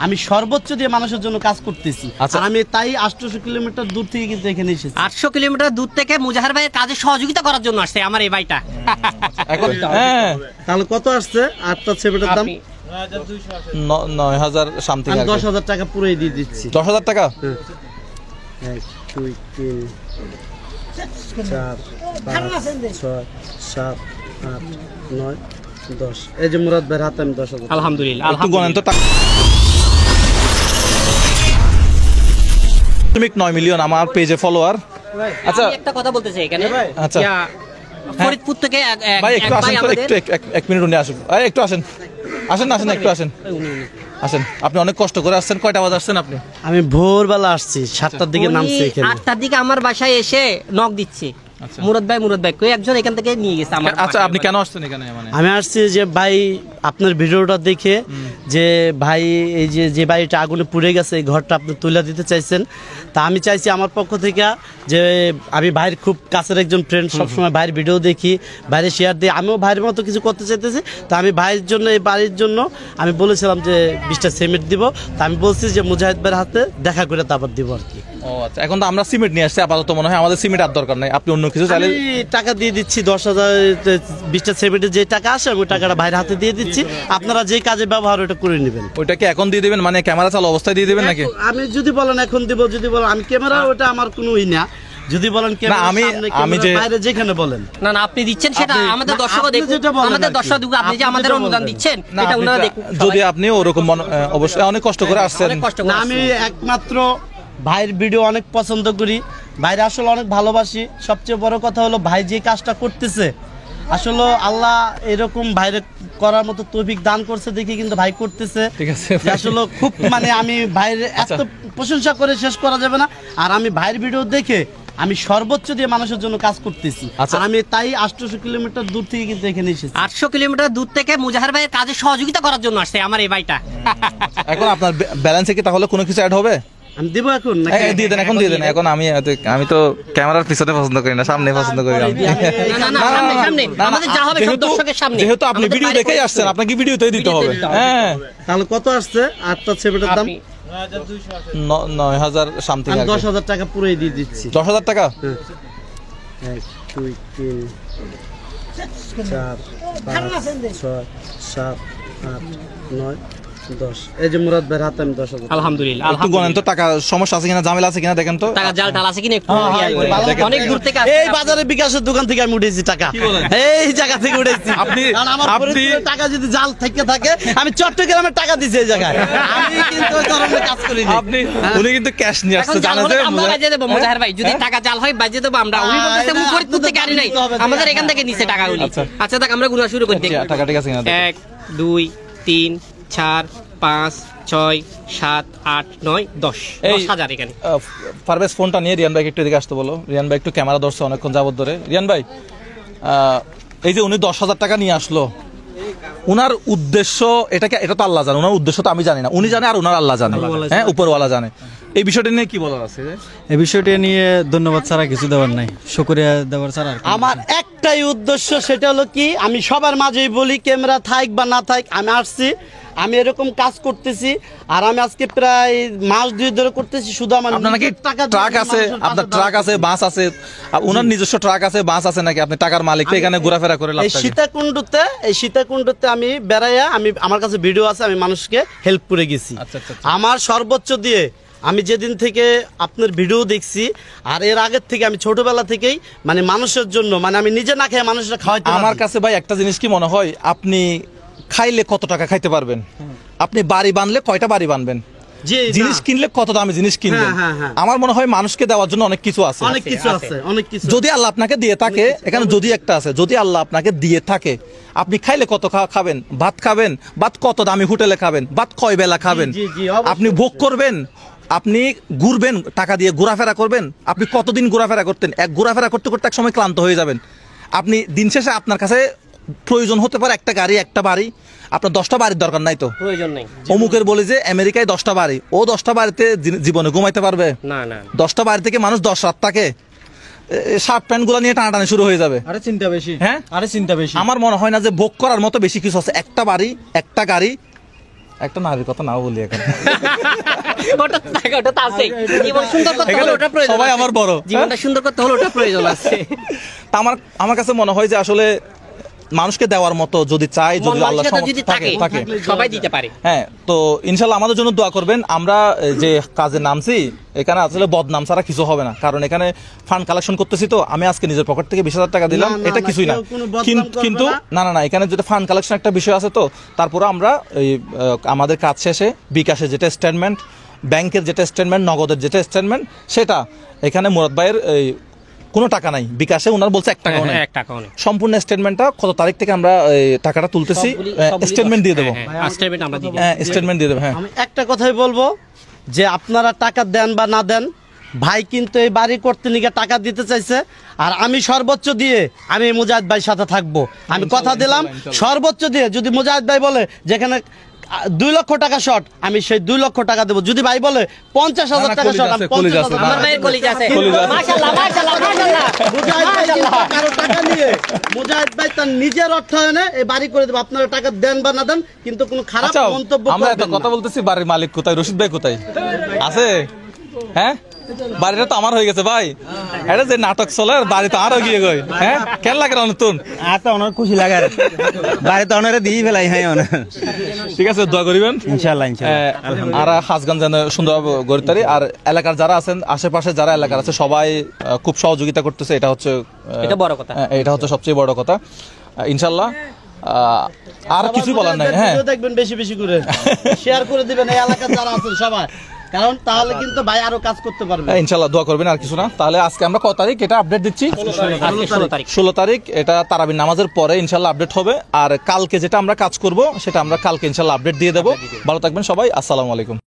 আমি সর্বোচ্চ দিয়ে মানুষের জন্য কাজ করতেছি। আর আমি তাই 800 কিলোমিটার দূর থেকে কিন্তু এখানে এসেছি। 800 কিলোমিটার দূর থেকে মুজাহির ভাইয়ের কাজে সহযোগিতা করার জন্য আসছে আমার এই ভাইটা। তাহলে কত আসছে আটটা ছেলেটার দাম? 9000 সামথিং। 10,000 টাকা পুরোই দিয়ে দিচ্ছি। 10,000 টাকা? 1 2 3 4 5 6 7 8 9 10। এই যে মুরাদ ভাইয়ের হাতে আমি 10,000। আলহামদুলিল্লাহ। একটু গণেন তো। 9 মিলিয়ন আমার পেজে ফলোয়ার। আচ্ছা একটা কথা বলতে চাই এখানে। আচ্ছা ফরিদপুর থেকে ভাই একটু আসেন তো, একটু এক মিনিট উনি আসুন। একটু আসেন, আসেন আসেন একটু আসেন আসেন। আপনি অনেক কষ্ট করে আসছেন। কয়টা বাজে আসছেন আপনি? আমি ভোরবেলা আসছি, 7টার দিকে নামছি এখানে। 8টার দিকে আমার বাসায় এসে নক দিচ্ছে, মুরাদ ভাই কই একজন এখান থেকে নিয়ে গেছে আমার। আচ্ছা আপনি কেন আসছেন এখানে? মানে আমি আসছি যে ভাই আপনার ভিডিওটা দেখে, যে ভাই এই যে বাড়িটা আগুনে পুড়ে গেছে এই ঘরটা আপনি তুলে দিতে চাইছেন। তা আমি চাইছি আমার পক্ষ থেকে, যে আমি ভাইয়ের খুব কাছের একজন ফ্রেন্ড, সবসময় ভাইয়ের ভিডিও দেখি, ভাইয়ের শেয়ার দিই, আমিও ভাইয়ের মতো কিছু করতে চাইতেছি। তা আমি ভাইয়ের জন্য, এই বাড়ির জন্য আমি বলেছিলাম যে 20টা সিমেন্ট দিব। তা আমি বলছি যে মুজাহিদ ভাইয়ের হাতে দেখা করে তারপর দিব আর কি। ও আচ্ছা, এখন তো আমরা সিমেন্ট নিয়ে আসছি আপাতত, মনে হয় আমাদের সিমেন্ট আর দরকার নাই। আপনি অন্য কিছু চাইলে টাকা দিয়ে দিচ্ছি, 10,000 20টা সিমেন্টের যে টাকা আসে ওই টাকাটা ভাইয়ের হাতে দিয়ে দিচ্ছি। আপনারা যে কাজে ব্যবহার ওটা করে নেবেন। ওইটা কি এখন দিয়ে দিবেন? মানে ক্যামেরা চালু অবস্থায় দিয়ে দিবেন নাকি? আমি যদি বলেন এখন দিব, যদি বলেন আমি ক্যামেরা, ওটা আমার কোনো ই না। যদি বলেন আমি যে বাইরে যেখানে বলেন না আপনি দিচ্ছেন সেটা আমাদের দর্শকও দেখুন, আমাদের দর্শক দেখুন, আপনি যে আমাদের অনুদান দিচ্ছেন এটা ওনারা দেখুন। যদি আপনি ওরকম অবশ্যই অনেক কষ্ট করে আসছেন। আমি একমাত্র ভাইয়ের ভিডিও অনেক পছন্দ করি, ভাইরা আসলে অনেক ভালোবাসি। সবচেয়ে বড় কথা হলো ভাই যে কাজটা করতেছে, আসলে আল্লাহ এরকম ভাইরে করার মতো তৌফিক দান করছে দেখি কিন্তু ভাই করতেছে। ঠিক আছে, আসলে খুব মানে আমি ভাইয়ের এত প্রশংসা করে শেষ করা যাবে না। আর আমি ভাইয়ের ভিডিও দেখে আমি সর্বোচ্চ দিয়ে মানুষের জন্য কাজ করতেছি। আর আমি তাই 800 কিলোমিটার দূর থেকে কিন্তু এখানে এসেছি। 800 কিলোমিটার দূর থেকে মুজাহির ভাইয়ের কাজে সহযোগিতা করার জন্য আসছে আমার এই ভাইটা। এখন আপনার ব্যালেন্সে কি তাহলে কোনো কিছু অ্যাড হবে? আমি দিব এখন? দিয়ে দেন, এখন দিয়ে দেন। এখন আমি তো ক্যামেরার পিছনে পছন্দ করি না, সামনে পছন্দ করি। যেহেতু আপনি ভিডিও দেখেই আসছেন, আপনাকে ভিডিওতেই দিতে হবে। হ্যাঁ, তাহলে কত আসছে আটটা ছেলেটার দাম? 9000 সামথিং। 10,000 টাকা পুরোই দিয়ে দিচ্ছি। 10,000 টাকা? 1 2 3 4 5 6 7 8 9 10। এই যে মুরাদ ভাইয়ের হাতে আমি 10,000। আলহামদুলিল্লাহ। একটু গণেন তো, টাকা সমস্যা আছে কিনা, ঝামেলা আছে কিনা দেখেন তো। টাকা জাল টাল আছে কিনা একটু অনেক দূর থেকে এই বাজারে বিকাশের দোকান থেকে আমি উঠেছি টাকা, এই জায়গা থেকে উঠেছি। আপনি টাকা যদি জাল থেকে থাকে, আমি চট্টগ্রামের টাকা দিছি এই জায়গায়। আমি কিন্তু ওই ধরনের কাজ করি না। আপনি উনি কিন্তু ক্যাশ নিয়ে আসছে, জানেন যে আমরা বাজে দেব মুজাহির ভাই, যদি টাকা জাল হয় বাজে দেব আমরা। উনি বলতেছে মুই ফরিদপুর থেকে আনি নাই, আমাদের এখান থেকে নিচে টাকা উনি। আচ্ছা দেখ আমরা গুনা শুরু করি। টাকা ঠিক আছে কিনা? 1 2 3 4 5 6 7 8 9 10 10,000 এখানে। পারভেজ ফোনটা নিয়ে রিয়ান ভাই একটু এদিকে আসতে বলো। রিয়ান ভাই একটু ক্যামেরা ধরছে অনেকক্ষণ যাবত ধরে। রিয়ান ভাই, এই যে উনি 10,000 টাকা নিয়ে আসলো, উনার উদ্দেশ্য এটা তো আল্লাহ জানে, উনার উদ্দেশ্য তো আমি জানি না, উনি জানে আর উনার আল্লাহ জানে, হ্যাঁ উপরওয়ালা জানে। এই বিষয়টা নিয়ে কি বলার আছে? এই বিষয়টা নিয়ে ধন্যবাদ ছাড়া কিছু দেওয়ার নাই, শুকরিয়া দেওয়ার ছাড়া। আমার একটাই উদ্দেশ্য, সেটা হলো কি, আমি সবার মাঝেই বলি, ক্যামেরা থাক বা না থাক, আমি আসছি, আমি এরকম কাজ করতেছি। আর আমি আজকে প্রায় মাস 2 ধরে করতেছি। শুধু আমার নাকি ট্রাক আছে, আপনার ট্রাক আছে, বাস আছে, উনার নিজস্ব ট্রাক আছে, বাস আছে নাকি? আপনি টাকার মালিক, এখানে ঘোরাফেরা করে লাভ। এই সীতাকুণ্ডতে আমি বেড়াইয়া, আমার কাছে ভিডিও আছে, আমি মানুষকে হেল্প করে গেছি। আমার সর্বোচ্চ দিয়ে আমি যেদিন থেকে আপনার ভিডিও দেখছি, আর এর আগের থেকে আমি ছোটবেলা থেকেই মানে মানুষের জন্য, মানে আমি নিজে না খেয়ে মানুষরা খাওয়াইতে। আমার কাছে ভাই একটা জিনিস কি মনে হয়, আপনি খাইলে কত টাকা খাইতে পারবেন, আপনি বাড়ি বানলে কয়টা বাড়ি বানবেন, জিনিস কিনলে কত দামি জিনিস কিনবেন। আমার মনে হয় মানুষকে দেওয়ার জন্য অনেক কিছু আছে, অনেক কিছু। যদি আল্লাহ আপনাকে দিয়ে থাকে, এখানে যদি একটা আছে, যদি আল্লাহ আপনাকে দিয়ে থাকে, আপনি খাইলে কত খাবেন, ভাত খাবেন, ভাত কত দামি হোটেলে খাবেন, ভাত কয় বেলা খাবেন, আপনি ভোগ করবেন, আপনি ঘুরবেন, টাকা দিয়ে ঘোরাফেরা করবেন। আপনি কতদিন ঘোরাফেরা করতেন? ঘোরাফেরা করতে করতে এক সময় ক্লান্ত হয়ে যাবেন। আপনি দিন শেষে আপনার কাছে প্রয়োজন হতে পারে একটা গাড়ি, একটা বাড়ি। আপনার 10টা বাড়ির দরকার নাই, তো প্রয়োজন নেই। অমুকের বলে যে আমেরিকায় 10টা বাড়ি, ও 10টা বাড়িতে জীবনে ঘুমাইতে পারবে না? 10টা বাড়ি থেকে মানুষ 10 রাত থাকে, শার্ট প্যান্ট গুলা নিয়ে টানাটানি শুরু হয়ে যাবে। আরে চিন্তা বেশি। হ্যাঁ, আরে চিন্তা বেশি। আমার মনে হয় না যে ভোগ করার মতো বেশি কিছু আছে। একটা বাড়ি, একটা গাড়ি, একটা নারীর কথা নাও বলি এখন। ওটা তো আছে, জীবন সুন্দর করতে হলে ওটা প্রয়োজন সবাই আছে। আমার বড়, জীবনটা সুন্দর করতে হলে ওটা প্রয়োজন আছে। তা আমার কাছে মনে হয় যে আসলে মানুষকে দেওয়ার মতো যদি চাই, যদি আল্লাহ মানসিকতা যদি থাকে থাকে সবাই দিতে পারে। হ্যাঁ, তো ইনশাল্লাহ আমাদের জন্য দোয়া করবেন। আমরা যে কাজে নামছি এখানে আসলে বদনাম ছাড়া কিছু হবে না, কারণ এখানে ফান্ড কালেকশন করতেছি। তো আমি আজকে নিজের পকেট থেকে 20,000 টাকা দিলাম, না, এটা না, কিছুই না। কেউ কোনো বদনাম করবে কিন্তু না। না, এখানে যেটা ফান্ড কালেকশন একটা বিষয় আছে, তো তারপরে আমরা এই আমাদের কাজ শেষে বিকাশে যেটা স্টেটমেন্ট, ব্যাংকের যেটা স্টেটমেন্ট, নগদের যেটা স্টেটমেন্ট, সেটা এখানে মুরাদ ভাইয়ের কোনো টাকা নাই, বিকাশে ওনার বলছে 1 টাকাও নাই। এক টাকাও নেই। সম্পূর্ণ স্টেটমেন্টটা কত তারিখ থেকে আমরা টাকাটা তুলতেছি, স্টেটমেন্ট দিয়ে দেবো। স্টেটমেন্ট আমরা দিয়ে দেব। হ্যাঁ, স্টেটমেন্ট দিয়ে দেবো। হ্যাঁ, আমি একটা কথাই বলবো যে আপনারা টাকা দেন বা না দেন, ভাই কিন্তু এই বাড়ি করতে নিয়ে টাকা দিতে চাইছে, আর আমি সর্বোচ্চ দিয়ে আমি মুজাহিদ ভাইয়ের সাথে থাকবো। আমি কথা দিলাম সর্বোচ্চ দিয়ে, যদি মুজাহিদ ভাই বলে যেখানে 2 লক্ষ টাকা শর্ট, আমি সেই 2 লক্ষ টাকা দেবো। যদি ভাই বলে 50,000 টাকা শর্ট, আমি 50,000 টাকা আমার ভাইয়ের কলিজা আছে। কলিজা আছে। মাশাআল্লাহ, মাশাআল্লাহ, মাশাআল্লাহ। মুজাহিদ ভাই কিন্তু কারো টাকা নিয়ে, মুজাহিদ ভাই তার নিজের অর্থায়নে এই বাড়ি করে দেবে। আপনারা টাকা দেন বা না দেন, কিন্তু কোনো খারাপ আচ্ছা, মন্তব্য আমরা এত করবেন কথা না। বলতেছি, বাড়ির মালিক কোথায়, রশিদ ভাই কোথায় আছে? হ্যাঁ, বাড়িটা তো আমার হয়ে গেছে ভাই। এটা যে নাটক চলে, আর বাড়ি তো আরো গিয়ে গই। হ্যাঁ, কেন লাগে না নতুন? তো অনেক খুশি লাগে, বাড়িতে অনেরে দিয়ে ফেলাই। হ্যাঁ, ঠিক আছে, দোয়া করিবেন ইনশাল্লাহ। আর হাজগান যেন সুন্দরভাবে গড়ে তোলে। আর এলাকার যারা আছেন, আশেপাশে যারা এলাকার আছে, সবাই খুব সহযোগিতা করতেছে। এটা হচ্ছে এটা বড় কথা। এটা হচ্ছে সবচেয়ে বড় কথা। ইনশাল্লাহ আর কিছু বলার নাই। হ্যাঁ, ভিডিও দেখবেন বেশি বেশি করে, শেয়ার করে দিবেন এই এলাকার যারা আছেন সবাই, কারণ তাহলে কিন্তু ভাই আরো কাজ করতে পারবে। ইনশাল্লাহ দোয়া করবেন। আর কিছু না, তাহলে আজকে আমরা কত তারিখ এটা আপডেট দিচ্ছি? 16 তারিখ। এটা তারাবির নামাজের পরে ইনশাল্লাহ আপডেট হবে। আর কালকে যেটা আমরা কাজ করব সেটা আমরা কালকে ইনশাল্লাহ আপডেট দিয়ে দেবো। ভালো থাকবেন সবাই, আসসালামু আলাইকুম।